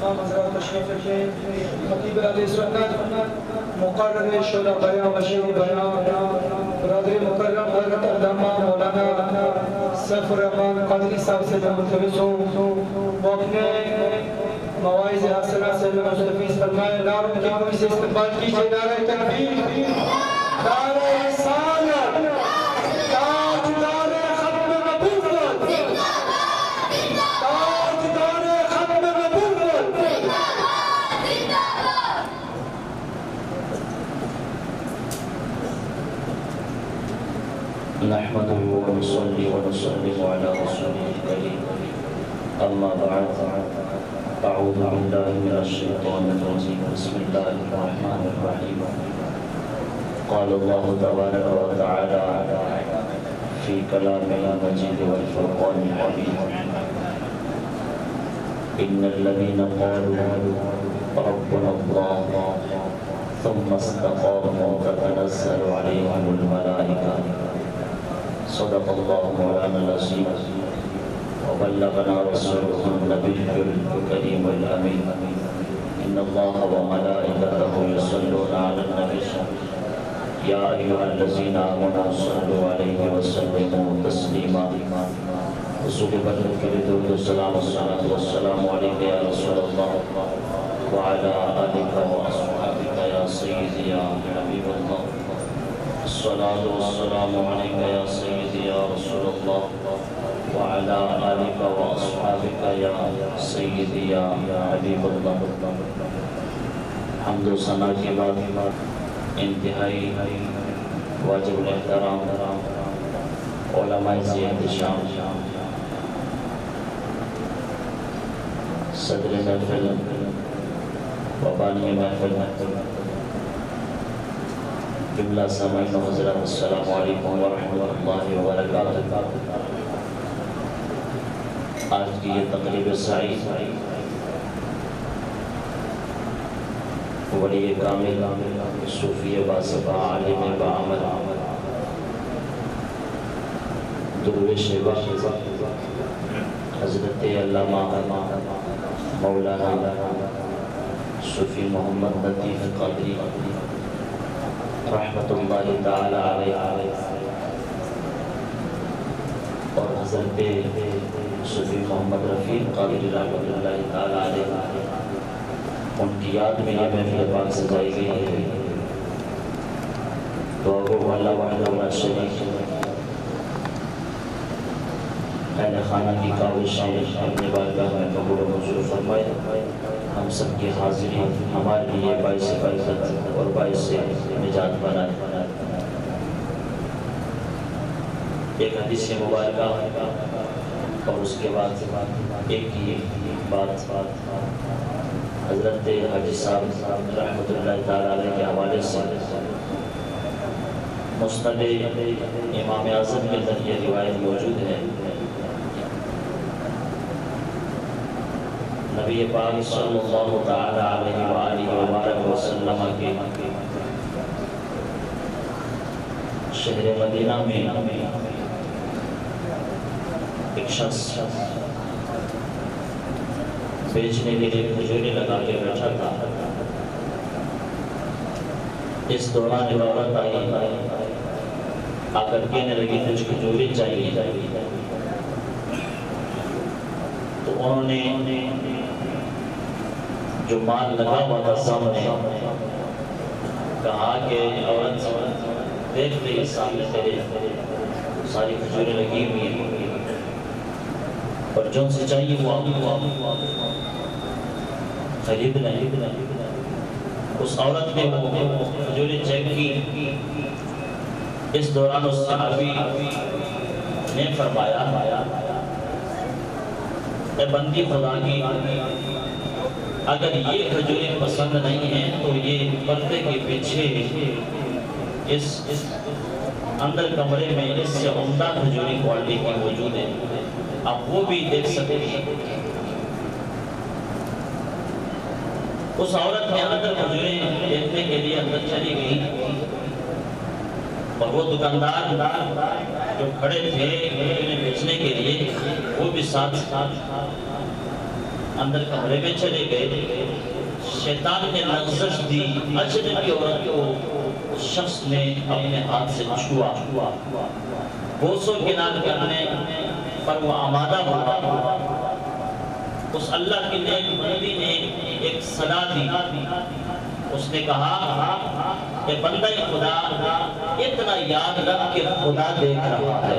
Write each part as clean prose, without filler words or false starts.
تمام حضرات تشریف رکھیں. خطیب اہل سنت مقرر شعلہ بیان و شیخ بیان برادر مکرم حضرت علامہ مولانا سیف الرحمن قادری صاحب سے میں ملتمس ہوں وہ اپنے مواعظ حسنہ سے میں مستفیض فرمائے. نعرہ کی کوئی سے استقبال کیجئے. نعرہ تکبیر، نعرہ رسالت، تاجدار ختم نبوت، تاجدار ختم نبوت. نحمده ونصلي ونسلم على رسوله الكريم. أما بعد، أعوذ بالله من الشيطان الرجيم. بسم الله الرحمن الرحيم. قال الله تبارك وتعالى في كلامه المجيد والفرقان الحميد: إن الذين قالوا ربنا الله ثم استقاموا تتنزل عليهم الملائكة. صدق الله مولانا العظيم وبلغنا رسوله النبي الكريم الأمين. إن الله وملائكته يصلون على النبي يا أيها الذين آمنوا صلوا عليه وسلموا تسليما. رسول بدر کے لیے درود و سلام والسلام عليك يا رسول الله وعلى آلك وأصحابك يا سيدي يا حبيب الله. الصلاة والسلام عليك يا سيدي يا رسول الله وعلى آلك وأصحابك يا سيدي يا حبيب الله. حمد و ثنا کے بعد انتہائی واجب الاحترام علماء زیاد شام، صدر محفل و بانی محفل، جملہ سامعین و حضرات، السلام علیکم ورحمۃ اللہ وبرکاتہ. آج کی یہ تقریب سعید ولی کامل، صوفی باصفہ، عالم بعمل، درویش باخبہ، حضرت علامہ مولانا صوفی محمد لطیف قادری رحمت اللہ تعالی علیہ اور حضرت صوفی محمد رفیق قادری رحمت اللہ تعالی علیہ، ان کی یاد میں یہ محفل پاک سجائی گئی ہے. دعا گو اللہ وحدہ لا شریک اہل خانہ کی کاوشیں اپنے بارگاہ میں قبول و منظور فرمائے. ہم سب کی حاضری ہمارے لیے باعث برکت اور باعث نجات بنائے. ایک حدیث مبارکہ اور اس کے بعد ایک ہی بات حضرت حاجی صاحب رحمت اللہ تعالیٰ علیہ کے حوالے سے مسند امام اعظم کے ذریعے روایت موجود ہے. نبی پاک صلی اللہ تعالی علیہ وآلہ وبارک وسلم کے شہر مدینہ میں ایک شخص بیچنے کے لیے کھجوریں لگا کے بیٹھا تھا. اس دوران ایک عورت آئی، آ کر کہنے لگی کچھ کھجوریں چاہیے. تو انہوں نے جو مال لگا ہوا تھا سامنے کہا کہ عورت دیکھ لے سامنے تیرے ساری کھجوریں لگی ہوئی ہیں اور جو سے چاہیے وہ خرید لیں. اس عورت نے وہ کھجوریں چیک کی. اس دوران اس صحابی نے فرمایا اے بندی خدا کی، اگر یہ کھجوریں پسند نہیں ہیں تو یہ پردے کے پیچھے اس اندر کمرے میں اس سے عمدہ کھجوری کوالٹی کی موجود ہے، آپ وہ بھی دیکھ سکتے ہیں. اس عورت نے اندر کھجوریں دیکھنے کے لیے اندر چلی گئی اور وہ دکاندار جو کھڑے تھے کھجوریں بیچنے کے لیے وہ بھی ساتھ اندر کمرے میں چلے گئے، شیطان نے لغزش دی، اجنبی عورت کو شخص نے اپنے ہاتھ سے چھوا، بوسو کنار کرنے پر وہ آمادہ ہوا۔ اس اللہ کی نیک بندی نے ایک صدا دی، اس نے کہا کہ بندہ خدا اتنا یاد رکھ کہ خدا دیکھ رہا ہے۔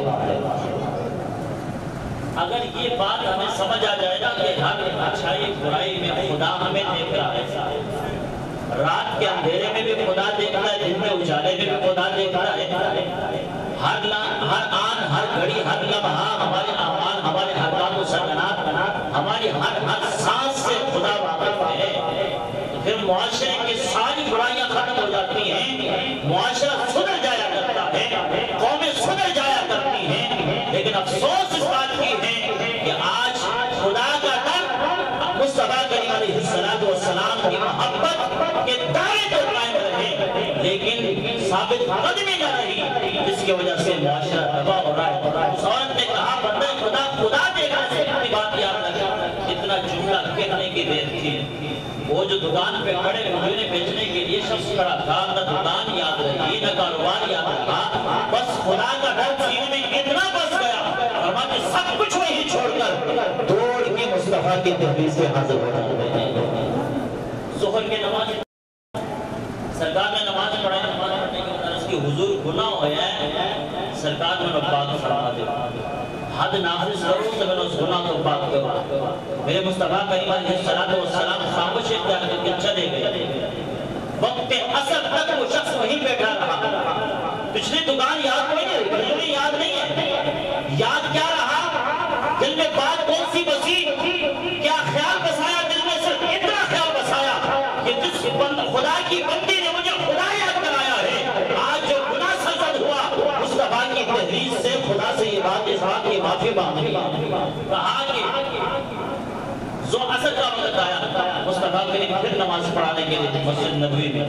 اگر یہ بات ہمیں سمجھ آ جائے گا کہ ہر اچھائی برائی میں خدا ہمیں دیکھ رہا ہے، رات کے اندھیرے میں بھی خدا دیکھتا ہے، دن میں اجالے میں بھی خدا دیکھتا ہے، ہر آن ہر گھڑی ہر لمحہ ہمارے اعمال ہمارے حرکات و سکنات ہماری ہر سانس سے خدا واقف ہے۔ پھر معاشرے کی ساری برائیاں ختم ہو جاتی ہیں، معاشرہ سدھر جایا کرتا ہے، قومیں سدھر جایا کرتی ہیں۔ لیکن افسوس اس بات کی ہے کہ آج خدا کا ڈر مصطفیٰ کریم علیہ السلام کی محبت کے دائرے تو قائم رہے لیکن ثابت قدمی نہ رہی، جس کی وجہ سے معاشرہ تباہ ہو رہا ہے۔ اس عورت نے کہا بندہ خدا دیکھنے سے اپنی بات یاد رکھا، اتنا جملہ کہنے کی دیر تھی۔ وہ جو دکان پہ کھڑے مجھے بیچنے کے لیے شخص کھڑا تھا، نہ دکان یاد رہی نہ کاروبار یاد رہا، بس خدا کا ڈر سینے میں اتنا بس گیا، فرماتے سب کچھ وہی چھوڑ کر دوڑ کے مصطفیٰ کی دہلیز پہ حاضر ہو جاتے ہیں۔ ظہر کی نماز سرکار نے نماز پڑھائی، نماز پڑھنے کے بعد اس کی حضور گناہ ہویا ہے، سرکار میں پاک فرما دے، حد نافذ کرو تو میں اس گناہ کو پاک کرو۔ میرے مصطفیٰ کریم علیہ السلام خاموش اختیار کر کے چلے گئے، وقت عصر تک وہ شخص وہیں بیٹھا رہا۔ پچھلی دکان یاد نہیں ہے، دل میں یاد نہیں ہے، یاد کیا رہا؟ دل میں بات کون سی بسی؟ کیا خیال بسایا دل میں؟ صرف اتنا خیال بسایا کہ جس خدا کی بندی نے مجھے خدا یاد کرایا ہے، آج جو گناہ سرزد ہوا مصطفیٰ کی تحریر سے خدا سے یہ بات اس بات کی معافی مانگی۔ کہا کہ جو عصر کا وقت آیا، مصطفیٰ کریم پھر نماز پڑھانے کے لیے مسجد نبوی میں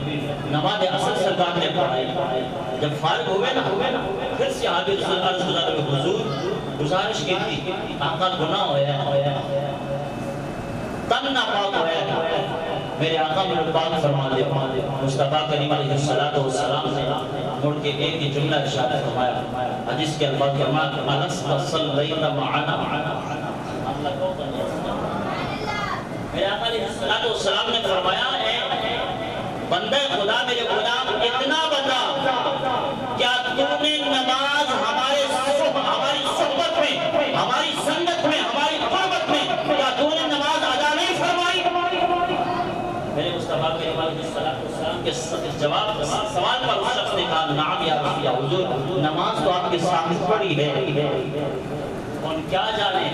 نماز عصر سرکار نے پڑھائی۔ جب فارغ ہوئے نا پھر صحابی رسول عرض گزار میں حضور گزارش کی تھی، آقا گناہ ہویا ہے، تن ناپاک ہویا ہے، میرے آقا میں پاک فرما دے۔ مصطفیٰ کریم علیہ السلام نے مڑ کے ایک ہی جملہ ارشاد فرمایا، حدیث کے الفاظ فرمایا الست صلیت معنا، میرے آقا علیہ السلام نے فرمایا اے بندہ خدا میرے غلام اتنا بتا، کیا تو نے نماز ہماری صحبت میں، ہماری سنگت میں، ہماری قربت میں کیا تو نے نماز ادا نہیں فرمائی؟ میرے مصطفیٰ کریم علیہ السلام کے جواب سوال پر اس شخص نے کہا نعم یا حضور، نماز تو آپ کے سامنے پڑھی ہے۔ اور کیا جانے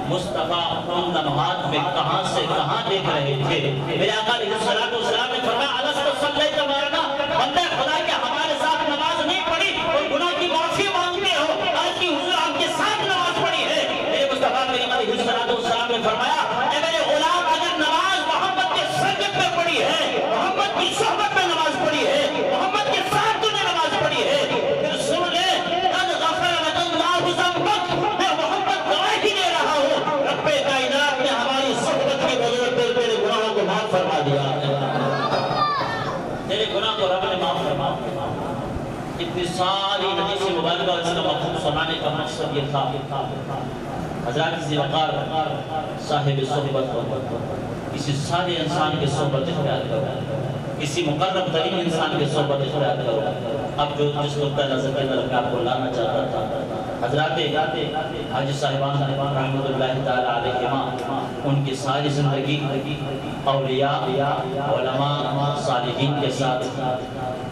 مصطفیٰ ان لمحات میں کہاں سے کہاں دیکھ رہے تھے۔ میرے آقا علیہ السلام نے فرمایا الست صلیت معنا، بندہ خدا کے ہمارے ساتھ نماز نہیں پڑھی اور گناہ کی معافی مانگتے ہو، آج کی حضور آپ کے ساتھ نماز پڑھی ہے۔ میرے مصطفیٰ کریم علیہ السلام نے فرمایا اے میرے غلام، اگر نماز محمد کے سنگت میں پڑھی ہے، محمد کی صحبت میں نماز پڑھی ہے، محمد کے ساتھ تو نے نماز پڑھی ہے، پھر سن لے قد غفر لک اللہ ذنبک، میں محمد گواہی دے رہا ہوں رب کائنات نے ہماری صحبت کی بدولت تیرے گناہوں کو معاف فرما دیا ہے، تیرے گناہ کو رب نے معاف فرما دیا۔ اتنی ساری حدیث مبارکہ اور اس کا مفہوم سنانے کا مقصد یہ تھا حضرات ذی وقار صاحب صحبت، کسی سارے انسان کے صحبت اختیار کرو، کسی مقرب ترین انسان کے صحبت اختیار کرو۔ اب جو جس نقطہ نظر کے طرف میں آپ کو لانا چاہتا تھا، حضرات حاجی صاحبان رحمت اللہ تعالی علیہما، ان کی ساری زندگی اولیاء، علماء، صالحین کے ساتھ،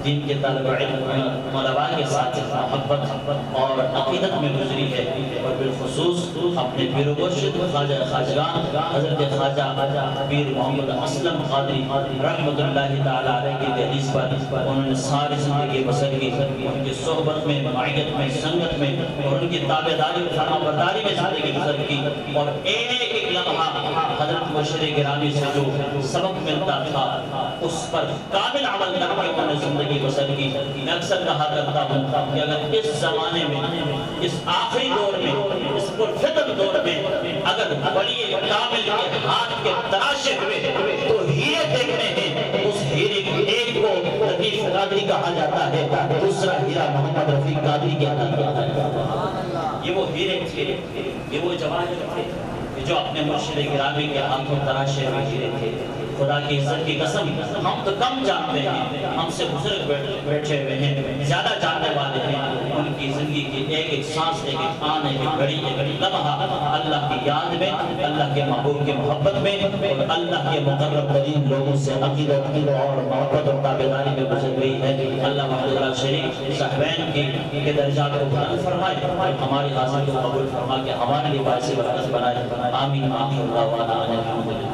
دین کے طالب علم، علماء کے ساتھ محبت اور عقیدت میں گزری ہے، اور بالخصوص اپنے پیر و مرشد خواجگان حضرت خواجہ پیر محمد اسلم قادری رحمت اللہ تعالی علیہ کی دہلیز پر انہوں نے ساری زندگی بسر کی، ان کی صحبت میں، معیت میں، سنگت میں اور ان کی تابعداری و فرما برداری میں زندگی بسر کی، اور ایک ایک لمحہ حضرت مرشد گرامی سے جو سبق ملتا تھا اس پر کامل عمل کر کے انہوں نے زندگی بسر کی۔ میں اکثر کہا کرتا ہوں کہ اگر اس زمانے میں، اس آخری دور میں، اس پرفتن دور میں اگر بڑی کامل کے ہاتھ ہاتھ کے تراشے ہوئے تو ہیرے دیکھنے ہیں، اس ہیرے ایک کو لطیف قادری کہا جاتا ہے، دوسرا ہیرا محمد رفیق قادری کہا جاتا ہے۔ یہ وہ ہیرے تھے، یہ وہ جواہر تھے جو اپنے مرشد گرامی کے ہاتھوں تراشے ہوئے ہیرے تھے۔ خدا کی عزت کی قسم، ہم تو کم جانتے ہیں، ہم سے بزرگ بیٹھے ہوئے ہیں، زیادہ جاننے والے ہیں۔ ان کی زندگی کی ایک ایک سانس، ایک ایک آن، ایک ایک گھڑی، ایک ایک لمحہ اللہ کی یاد میں، اللہ کے محبوب کی محبت میں اور اللہ کے مقرب ترین لوگوں سے عقیدت اور محبت اور تابعداری میں گزر گئی ہے۔ اللہ وحدہ شریف صاحبین کے درجات کو بلند فرمائے اور ہماری حاضری کو قبول فرما کے ہمارے لیے باعث برکت بنائے۔ آمین آمین اللہ